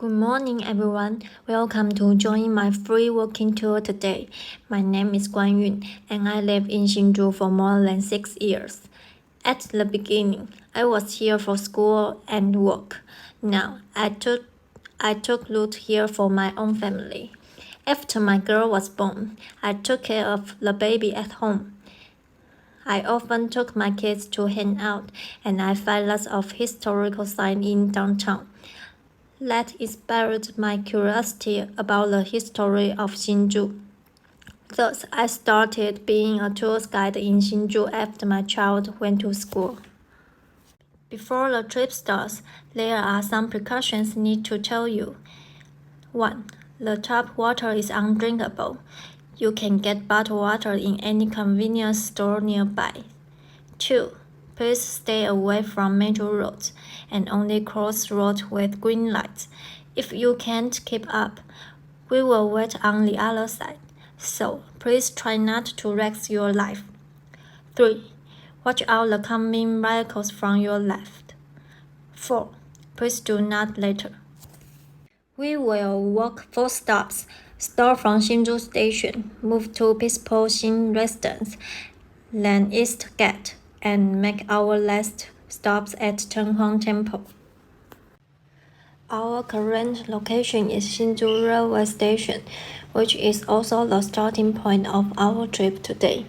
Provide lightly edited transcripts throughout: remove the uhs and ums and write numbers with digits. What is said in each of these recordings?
Good morning, everyone. Welcome to join my free walking tour today. My name is Guan and I live in Hsinchu for more than 6 years. At the beginning, I was here for school and work. Now, I took root here for my own family. After my girl was born, I took care of the baby at home. I often took my kids to hang out, and I find lots of historical signs in downtown. That inspired my curiosity about the history of Hsinchu. Thus, I started being a tour guide in Hsinchu after my child went to school. Before the trip starts, there are some precautions need to tell you. 1. The tap water is undrinkable. You can get bottled water in any convenience store nearby. 2. Please stay away from major roads and only cross roads with green lights. If you can't keep up, we will wait on the other side, so please try not to risk your life. 3. Watch out the coming vehicles from your left. 4. Please do not litter. We will walk 4 stops, start from Hsinchu Station, move to peaceful Xin Residence, then East Gate, and make our last stops at Chenghuang Temple. Our current location is Hsinchu Railway Station, which is also the starting point of our trip today.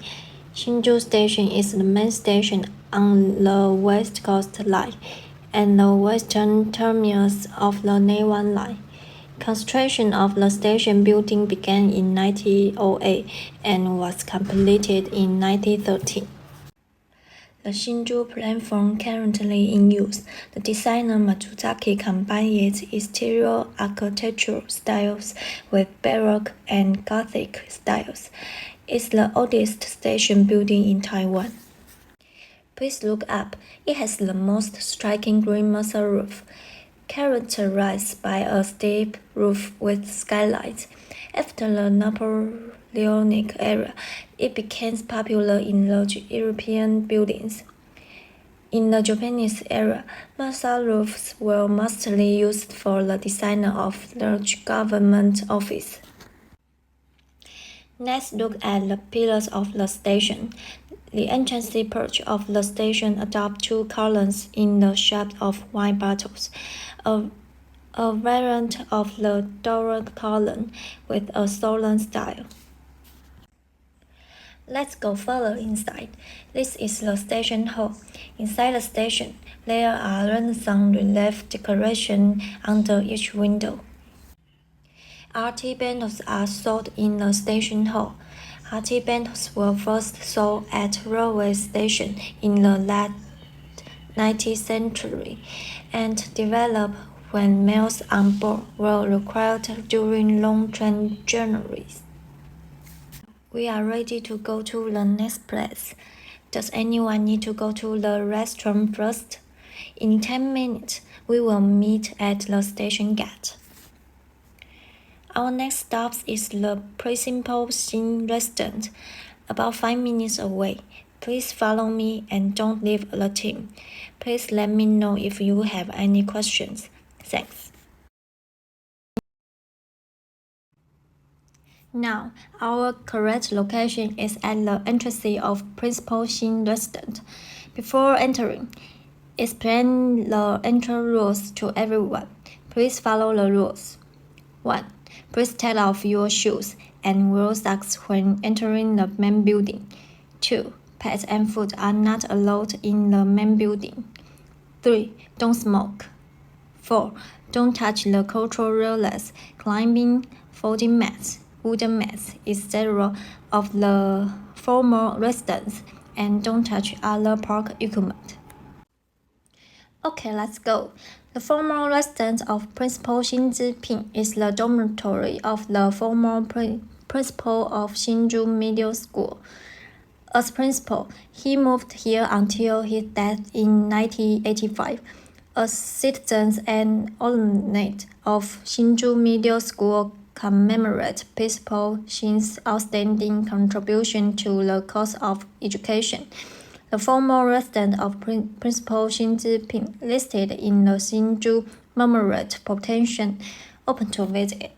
Hsinchu Station is the main station on the West Coast Line and the western terminus of the Neiwan Line. Construction of the station building began in 1908 and was completed in 1913. The Hsinchu platform currently in use. The designer Matsuzaki combined its exterior architectural styles with Baroque and Gothic styles. It's the oldest station building in Taiwan. Please look up. It has the most striking green marble roof, characterized by a steep roof with skylights. After the Napoleonic era, it became popular in large European buildings. In the Japanese era, marble roofs were mostly used for the design of large government offices. Let's look at the pillars of the station. The entrance porch of the station adopts 2 columns in the shape of wine bottles, a variant of the Doric column with a Southern style. Let's go further inside. This is the station hall. Inside the station, there are Renaissance relief decorations under each window. RT banners are sold in the station hall. RT banners were first sold at railway stations in the late 19th century and developed when meals on board were required during long train journeys. We are ready to go to the next place. Does anyone need to go to the restaurant first? In 10 minutes, we will meet at the station gate. Our next stop is the principal Xin Residence, about 5 minutes away. Please follow me and don't leave the team. Please let me know if you have any questions. Thanks. Now, our correct location is at the entrance of Principal Xin Residence. Before entering, explain the entry rules to everyone. Please follow the rules. 1. Please take off your shoes and wear socks when entering the main building. 2. Pets and food are not allowed in the main building. 3. Don't smoke. 4. Don't touch the cultural railings, climbing, folding mats, wooden mats, etc. of the former residence, and don't touch other park equipment. Okay, let's go. The former residence of Principal Xin is the dormitory of the former principal of Hsinchu Middle School. As principal, he moved here until his death in 1985. As citizens and alumni of Hsinchu Middle School commemorate Principal Xin's outstanding contribution to the cause of education. The former residence of Principal Xin listed in the Hsinchu moderate potential, open to visit.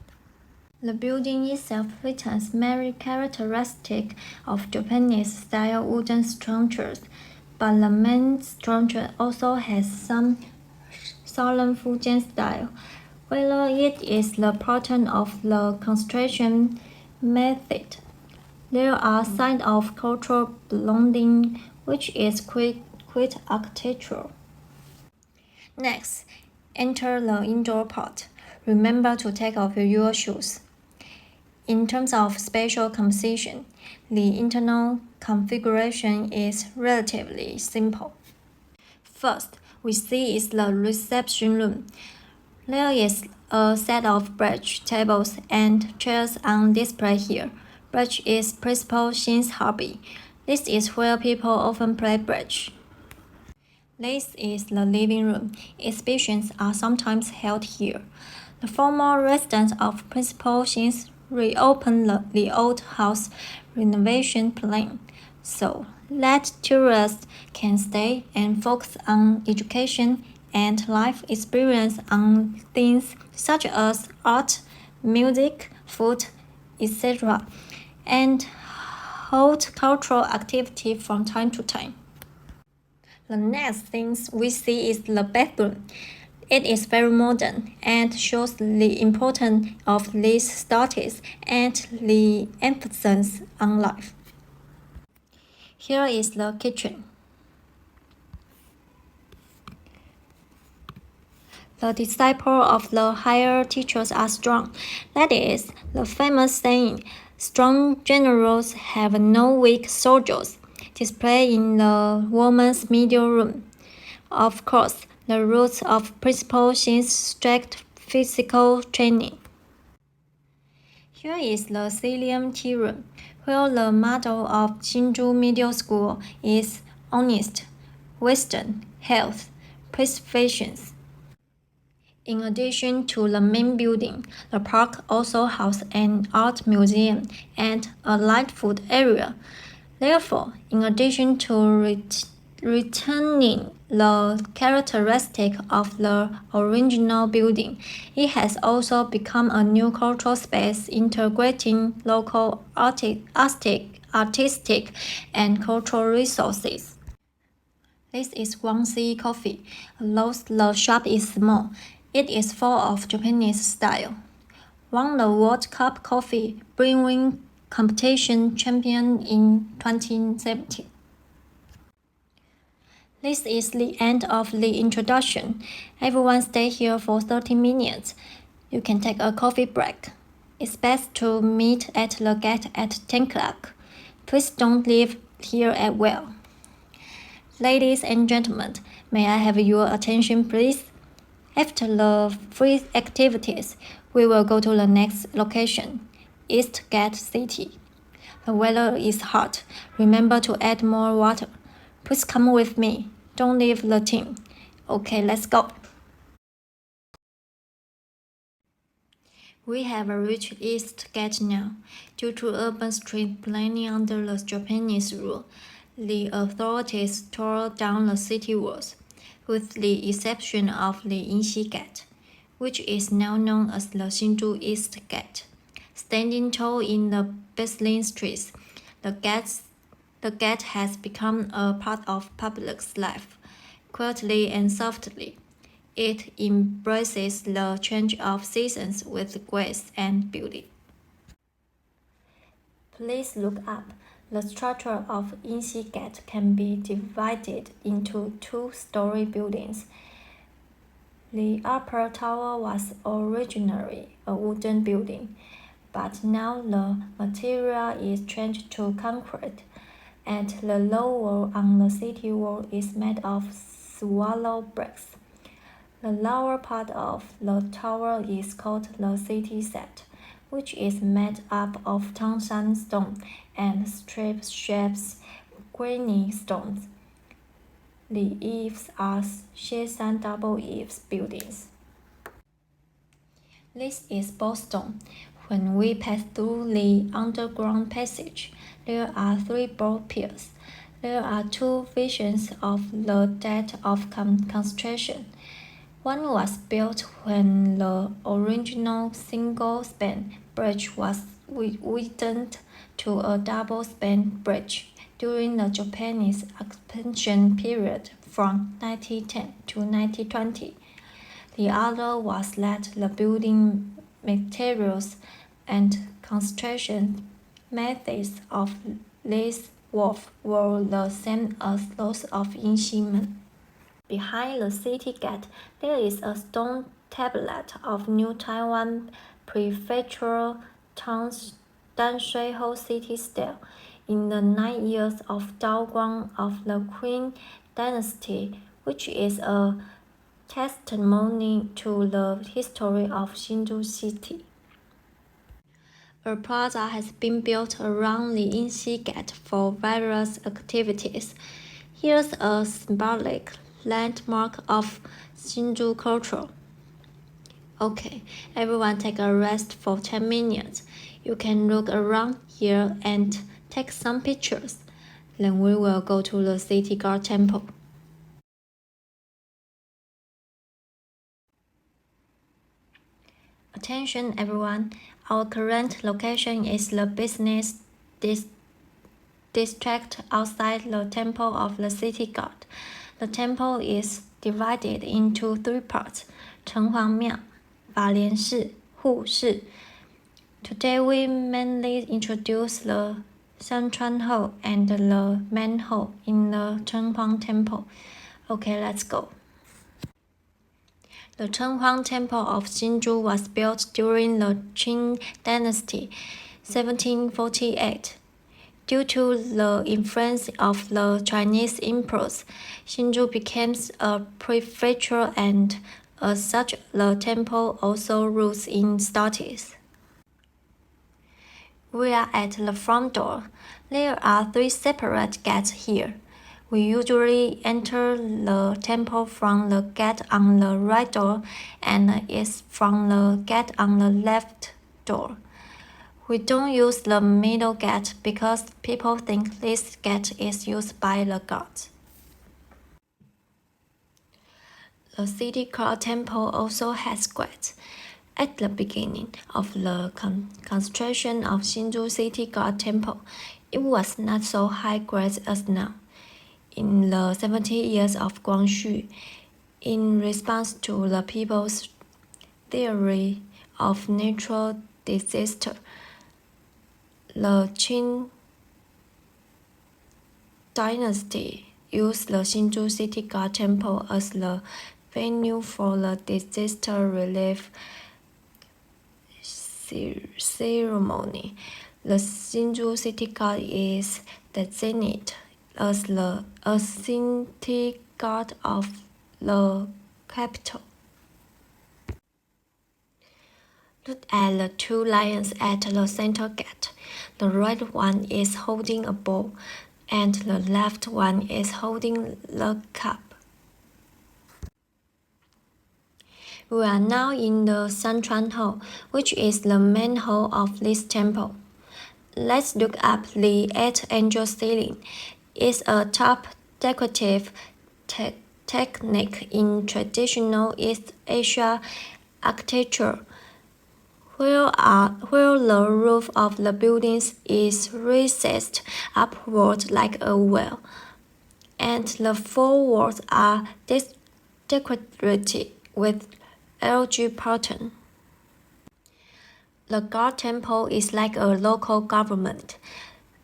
The building itself retains many characteristics of Japanese-style wooden structures, but the main structure also has some Southern Fujian style. Whether it is the pattern of the construction method, there are signs of cultural belonging, which is quite architectural. Next, enter the indoor part. Remember to take off your shoes. In terms of spatial composition, the internal configuration is relatively simple. First, we see is the reception room. There is a set of bridge tables and chairs on display here. Bridge is principal Shin's hobby. This is where people often play bridge. This is the living room. Exhibitions are sometimes held here. The former residence of Principal Shin's reopened the old house renovation plan, so that tourists can stay and focus on education and life experience on things such as art, music, food, etc., and hold cultural activity from time to time. The next thing we see is the bathroom. It is very modern and shows the importance of these status and the emphasis on life. Here is the kitchen. The disciples of the higher teachers are strong. That is the famous saying, strong generals have no weak soldiers, displayed in the woman's middle room. Of course, the roots of Principal Shin's strict physical training. Here is the Cilium Tea Room, where the motto of Hsinchu Middle School is honest, wisdom, health, preservation. In addition to the main building, the park also houses an art museum and a light food area. Therefore, in addition to retaining the characteristic of the original building, it has also become a new cultural space integrating local artistic and cultural resources. This is Guangxi Coffee. Although the shop is small, it is full of Japanese style. Won the World Cup Coffee Brewing Competition champion in 2017. This is the end of the introduction. Everyone stay here for 30 minutes. You can take a coffee break. It's best to meet at the gate at 10 o'clock. Please don't leave here at well. Ladies and gentlemen, may I have your attention please? After the free activities, we will go to the next location, East Gate City. The weather is hot. Remember to add more water. Please come with me. Don't leave the team. Okay, let's go. We have reached East Gate now. Due to urban street planning under the Japanese rule, the authorities tore down the city walls, with the exception of the Inshi Gate, which is now known as the Hsinchu East Gate. Standing tall in the bustling streets, the gate has become a part of public life, quietly and softly. It embraces the change of seasons with grace and beauty. Please look up. The structure of Inshi Gate can be divided into two-story buildings. The upper tower was originally a wooden building, but now the material is changed to concrete, and the lower on the city wall is made of swallow bricks. The lower part of the tower is called the city set, which is made up of Tangshan stone and strip-shaped granite stones. The eaves are Sheshan double-eaves buildings. This is Boston. When we pass through the underground passage, there are 3 broad piers. There are 2 visions of the date of construction. One was built when the original single-span bridge was widened to a double-span bridge during the Japanese expansion period from 1910 to 1920. The other was that the building materials and construction methods of this wharf were the same as those of Yinximen. Behind the city gate, there is a stone tablet of New Taiwan Prefectural Town's Danshui city style. In the 9 years of Daoguang of the Qing dynasty, which is a testimony to the history of Hsinchu city. A plaza has been built around the Yinxi Gate for various activities. Here's a symbolic landmark of Hsinchu culture. Okay, everyone take a rest for 10 minutes. You can look around here and take some pictures. Then we will go to the City Guard Temple. Attention everyone, our current location is the business district outside the Temple of the City God. The temple is divided into 3 parts, 城隍庙, 法莲寺, Hu Shi. Today we mainly introduce the Sanchuan Hall and the main hall in the Chenghuang Temple. Okay, let's go. The Chenghuang Temple of Hsinchu was built during the Qing dynasty, 1748. Due to the influence of the Chinese emperors, Hsinchu became a prefecture, and as such, the temple also rules in status. We are at the front door. There are 3 separate gates here. We usually enter the temple from the gate on the right door and is from the gate on the left door. We don't use the middle gate because people think this gate is used by the gods. The City Guard Temple also has gates. At the beginning of the construction of Hsinchu City Guard Temple, it was not so high grade as now. In the 70 years of Guangxu, in response to the people's theory of natural disaster, the Qing dynasty used the Hsinchu City God Temple as the venue for the disaster relief ceremony. The Hsinchu City God is designated as the city god of the capital. Look at the 2 lions at the center gate. The right one is holding a bowl, and the left one is holding the cup. We are now in the Sanchuan Hall, which is the main hall of this temple. Let's look up the 8-angel ceiling. It's a top decorative technique in traditional East Asia architecture, where the roof of the buildings is recessed upward like a well, and the 4 walls are decorated with algae pattern. The God Temple is like a local government,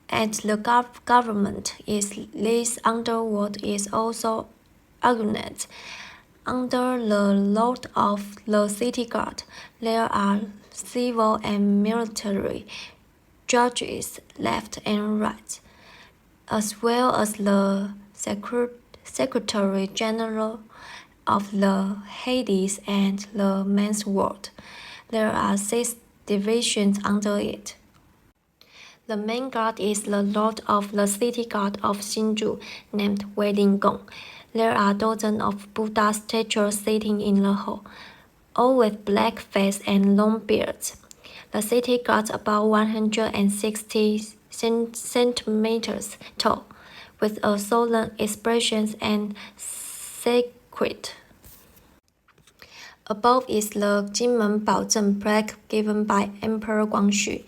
and the government is this underworld is also organized. Under the Lord of the City Guard, there are civil and military judges left and right, as well as the Secretary General of the Hades and the Men's Ward. There are 6 divisions under it. The main god is the Lord of the City God of Hsinchu, named Wei Gong. There are dozens of Buddha statues sitting in the hall, all with black face and long beards. The city got about 160 centimeters tall, with a solemn expression and sacred Above is the Jinmen Baozhen plaque given by Emperor Guangxu,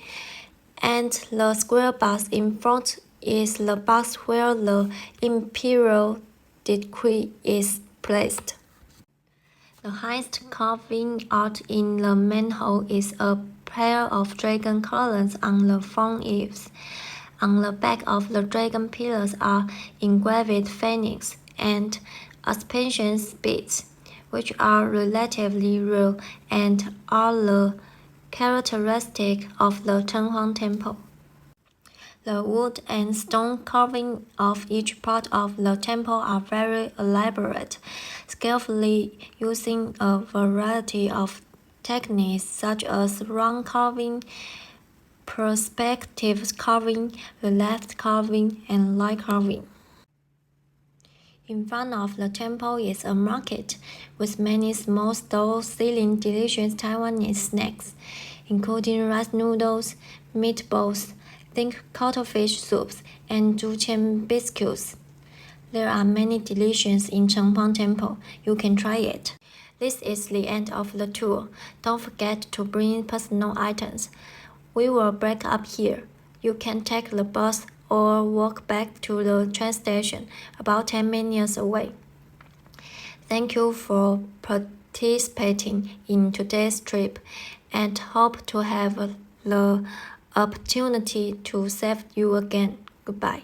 and the square box in front is the box where the imperial decree is placed. The highest carving art in the main hall is a pair of dragon columns on the front eaves. On the back of the dragon pillars are engraved phoenix and ascension beads, which are relatively rare and are the characteristic of the Chenhuang Temple. The wood and stone carving of each part of the temple are very elaborate, skillfully using a variety of techniques such as round carving, perspective carving, relief carving, and light carving. In front of the temple is a market with many small stalls selling delicious Taiwanese snacks, including rice noodles, meatballs, thick cuttlefish soups, and Zhuqian biscuits. There are many delicious in Chenhuang Temple. You can try it. This is the end of the tour. Don't forget to bring personal items. We will break up here. You can take the bus or walk back to the train station, about 10 minutes away. Thank you for participating in today's trip, and hope to have the opportunity to serve you again. Goodbye.